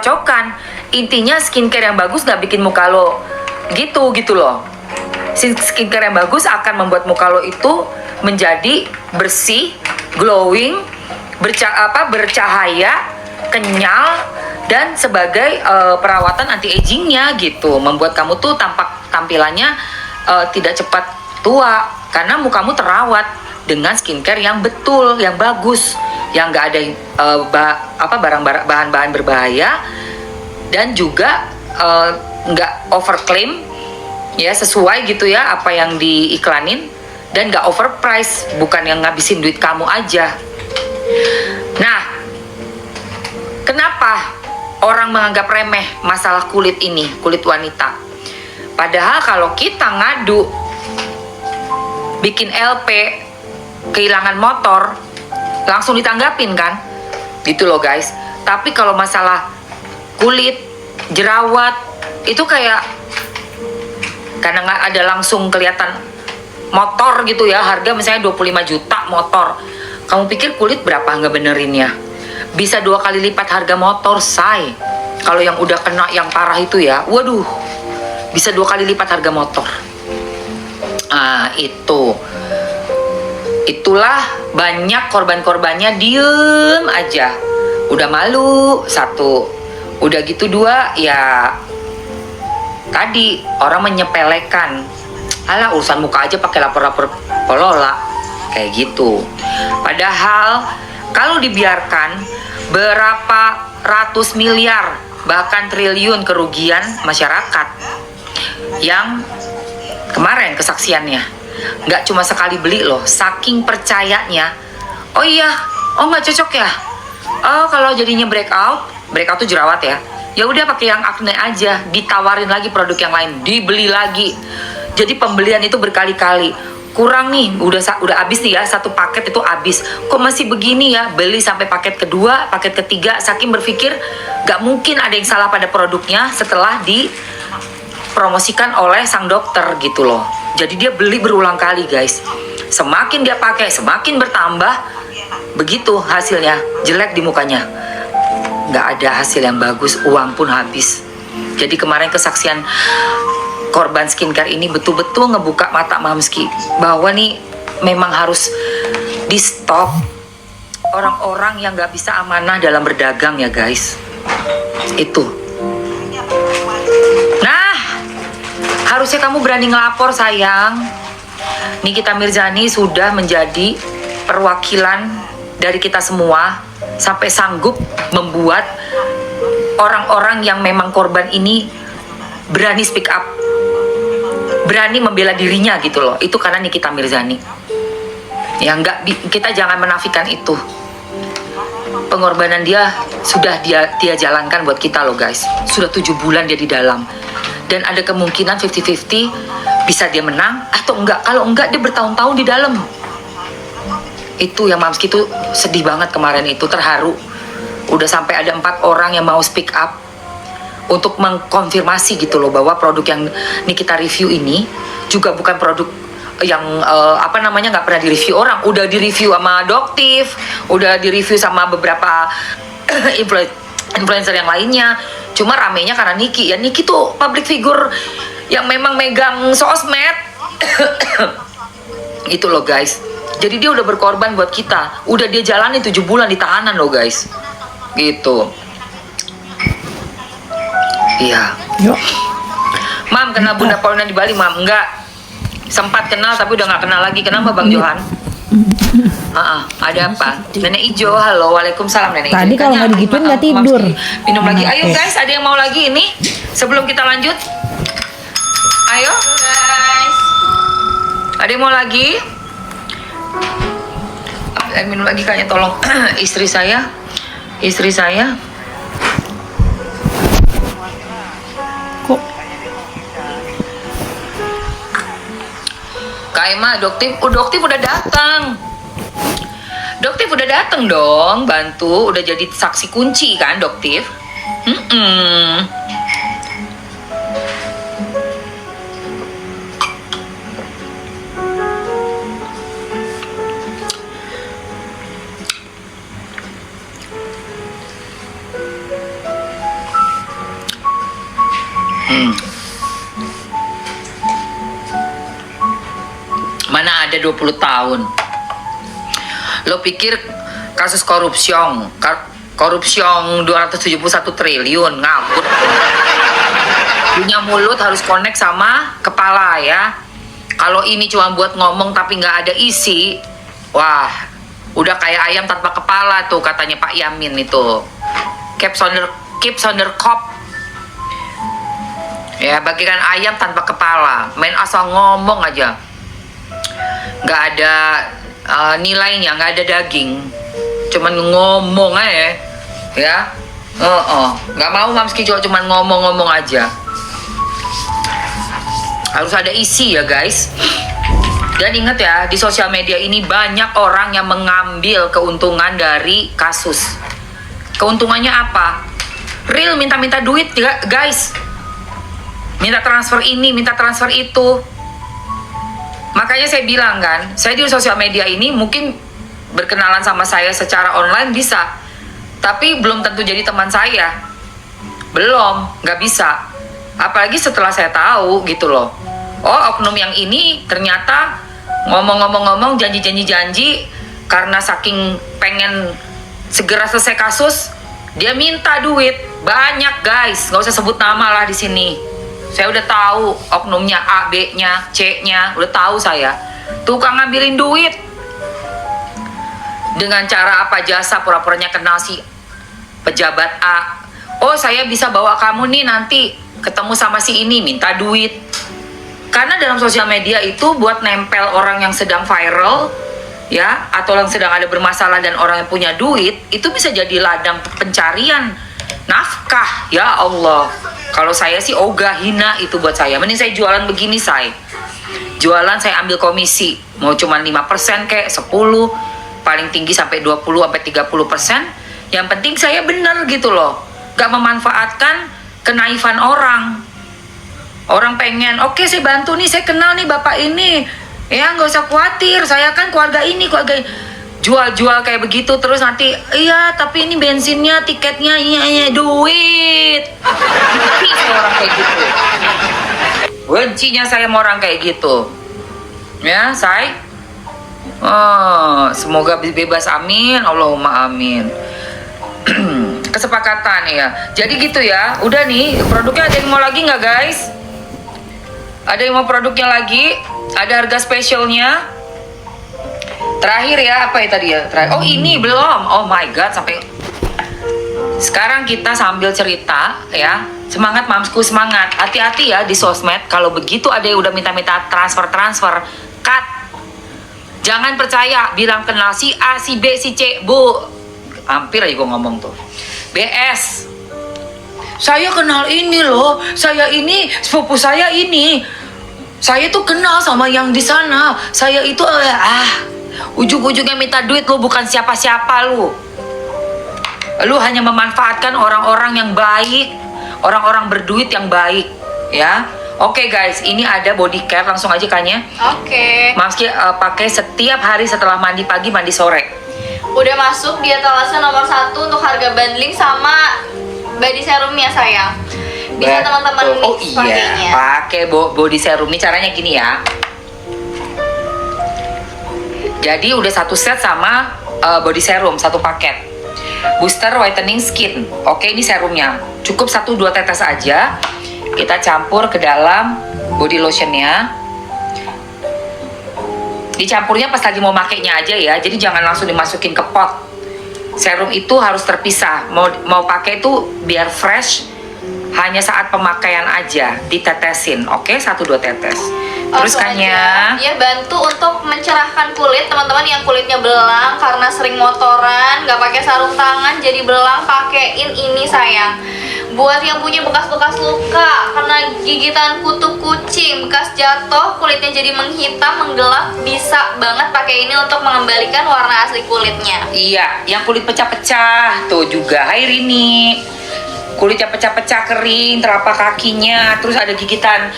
cocok-cocokan. Intinya skincare yang bagus nggak bikin muka lo gitu loh. Skincare yang bagus akan membuat muka lo itu menjadi bersih, glowing, bercahaya, kenyal, dan sebagai perawatan anti agingnya gitu, membuat kamu tuh tampilannya tidak cepat tua karena mukamu terawat dengan skincare yang betul, yang bagus, yang nggak ada bahan-bahan berbahaya, dan juga nggak overclaim ya, sesuai gitu ya apa yang diiklanin, dan nggak overprice, bukan yang ngabisin duit kamu aja. Nah, kenapa orang menganggap remeh masalah kulit ini, kulit wanita? Padahal kalau kita ngadu bikin LP kehilangan motor, langsung ditanggapin kan, gitu loh guys. Tapi kalau masalah kulit, jerawat, itu kayak karena nggak ada langsung kelihatan motor gitu ya, harga misalnya 25 juta motor, kamu pikir kulit berapa nggak benerinnya? Bisa 2 kali lipat harga motor, say. Kalau yang udah kena yang parah itu ya, waduh, bisa 2 kali lipat harga motor. Itulah banyak korban-korbannya diem aja, udah malu satu, udah gitu dua ya tadi orang menyepelekan, alah urusan muka aja pakai lapor-lapor polola kayak gitu. Padahal kalau dibiarkan, berapa ratus miliar bahkan triliun kerugian masyarakat yang kemarin kesaksiannya. Nggak cuma sekali beli loh, saking percayanya. Oh iya, oh nggak cocok ya, oh kalau jadinya breakout tuh jerawat ya, ya udah pakai yang acne aja, ditawarin lagi produk yang lain, dibeli lagi. Jadi pembelian itu berkali-kali. Kurang nih, udah habis nih ya, satu paket itu habis, kok masih begini ya, beli sampai paket kedua, paket ketiga, saking berpikir gak mungkin ada yang salah pada produknya setelah dipromosikan oleh sang dokter gitu loh. Jadi dia beli berulang kali guys, semakin dia pakai semakin bertambah, begitu hasilnya jelek di mukanya, gak ada hasil yang bagus, uang pun habis. Jadi kemarin kesaksian korban skincare ini betul-betul ngebuka mata Mamski bahwa nih memang harus di stop orang-orang yang gak bisa amanah dalam berdagang ya guys. Itu. Nah, harusnya kamu berani ngelapor sayang. Nikita Mirzani sudah menjadi perwakilan dari kita semua sampai sanggup membuat orang-orang yang memang korban ini berani speak up, berani membela dirinya gitu loh. Itu karena Nikita Mirzani. Ya enggak, kita jangan menafikan itu. Pengorbanan dia sudah dia jalankan buat kita loh guys. Sudah 7 bulan dia di dalam. Dan ada kemungkinan 50-50 bisa dia menang atau enggak. Kalau enggak dia bertahun-tahun di dalam. Itu yang Mamski tuh sedih banget kemarin itu, terharu. Udah sampai ada 4 orang yang mau speak up untuk mengkonfirmasi gitu loh bahwa produk yang Nikita review ini juga bukan produk yang nggak pernah direview orang. Udah direview sama Doktif, udah direview sama beberapa influencer yang lainnya. Cuma ramenya karena Niki ya, Niki tuh public figure yang memang megang sosmed. Itu loh guys. Jadi dia udah berkorban buat kita, udah dia jalani 7 bulan di tahanan loh guys, gitu. Iya. Yuk. Mam, kenal Bunda Paulina di Bali, Mam? Enggak. Sempat kenal tapi udah gak kenal lagi. Kenapa Bang Johan? Ada apa? Nenek Ijo, halo. Waalaikumsalam Nenek Ijo. Tadi kalau nggak digituin nggak tidur. Minum lagi. Ayo guys, ada yang mau lagi ini? Sebelum kita lanjut. Ayo guys. Ada yang mau lagi? Minum lagi kayaknya, tolong. Istri saya. Kok Kak Emma, Doktif udah datang. Doktif udah datang dong, bantu, udah jadi saksi kunci kan Doktif. Mana ada 20 tahun. Lo pikir kasus korupsi 271 triliun ngaput. Punya mulut harus connect sama kepala ya. Kalau ini cuma buat ngomong tapi nggak ada isi, wah, udah kayak ayam tanpa kepala tuh katanya Pak Yamin itu. Keeps on the cop. Ya, bagikan ayam tanpa kepala, main asal ngomong aja. Nggak ada nilainya, nggak ada daging, cuman ngomong aja ya. Nggak mau Mamski cuman ngomong-ngomong aja, harus ada isi ya guys. Dan ingat ya, di sosial media ini banyak orang yang mengambil keuntungan dari kasus. Keuntungannya apa? Real minta-minta duit guys, minta transfer ini, minta transfer itu. Makanya saya bilang kan, saya di sosial media ini mungkin berkenalan sama saya secara online bisa, tapi belum tentu jadi teman saya. Belum, nggak bisa. Apalagi setelah saya tahu gitu loh. Oh, oknum yang ini ternyata ngomong-ngomong janji-janji karena saking pengen segera selesai kasus, dia minta duit banyak guys. Nggak usah sebut nama lah di sini. Saya udah tahu oknumnya A, B-nya, C-nya, udah tahu saya. Tukang ngambilin duit. Dengan cara apa? Jasa pura-puranya kenal si pejabat A. Oh, saya bisa bawa kamu nih nanti ketemu sama si ini, minta duit. Karena dalam sosial media itu buat nempel orang yang sedang viral, ya, atau yang sedang ada bermasalah dan orang yang punya duit, itu bisa jadi ladang pencarian nafkah. Ya Allah. Kalau saya sih ogah, hina itu buat saya. Mending saya jualan begini, saya jualan, saya ambil komisi. Mau cuma 5% kayak 10, paling tinggi sampai 20-30%. Yang penting saya bener gitu loh. Gak memanfaatkan kenaifan orang. Orang pengen, oke saya bantu nih, saya kenal nih bapak ini. Ya nggak usah khawatir, saya kan keluarga ini, keluarga ini. Jual-jual kayak begitu terus nanti, iya tapi ini bensinnya, tiketnya, iya duit. Benci sama orang kayak gitu. Bencinya saya sama orang kayak gitu. Ya, saya. Semoga bebas, amin. Allahumma amin. Kesepakatan ya. Jadi gitu ya. Udah nih, produknya ada yang mau lagi nggak guys? Ada yang mau produknya lagi? Ada harga spesialnya? Terakhir ya, apa ya tadi ya? Terakhir. Oh ini belum. Oh my god, sampai sekarang kita sambil cerita ya. Semangat mamsku, semangat. Hati-hati ya di sosmed. Kalau begitu ada yang udah minta-minta transfer, cut. Jangan percaya, bilang kenal si A, si B, si C, Bu. Hampir aja gue ngomong tuh. BS. Saya kenal ini loh. Saya ini, sepupu saya ini. Saya tuh kenal sama yang di sana. Saya itu ujung-ujungnya minta duit, lu bukan siapa-siapa lu. Lu hanya memanfaatkan orang-orang yang baik, orang-orang berduit yang baik, ya. Oke guys, ini ada body care, langsung aja kannya. Oke. Mamski pakai setiap hari setelah mandi pagi, mandi sore. Udah masuk di etalase nomor 1 untuk harga bundling sama body serumnya sayang. Bisa teman-teman Oh mix iya, pakainya. pakai body serum. Ini caranya gini ya. Jadi udah satu set sama body serum, satu paket. Booster whitening skin. Oke, ini serumnya. Cukup 1-2 tetes aja. Kita campur ke dalam body lotionnya. Dicampurnya pas lagi mau makainya aja ya. Jadi jangan langsung dimasukin ke pot. Serum itu harus terpisah. Mau pakai itu biar fresh. Hanya saat pemakaian aja ditetesin. Oke, 1-2 tetes. Terus kannya ya bantu untuk mencerahkan kulit teman-teman yang kulitnya belang karena sering motoran, nggak pakai sarung tangan jadi belang, pakein ini sayang. Buat yang punya bekas-bekas luka karena gigitan kutu kucing, bekas jatuh, kulitnya jadi menghitam, menggelap, bisa banget pakai ini untuk mengembalikan warna asli kulitnya. iya, yang kulit pecah-pecah tuh juga Hai Rini. Kulitnya pecah-pecah kering, telapak kakinya, terus ada gigitan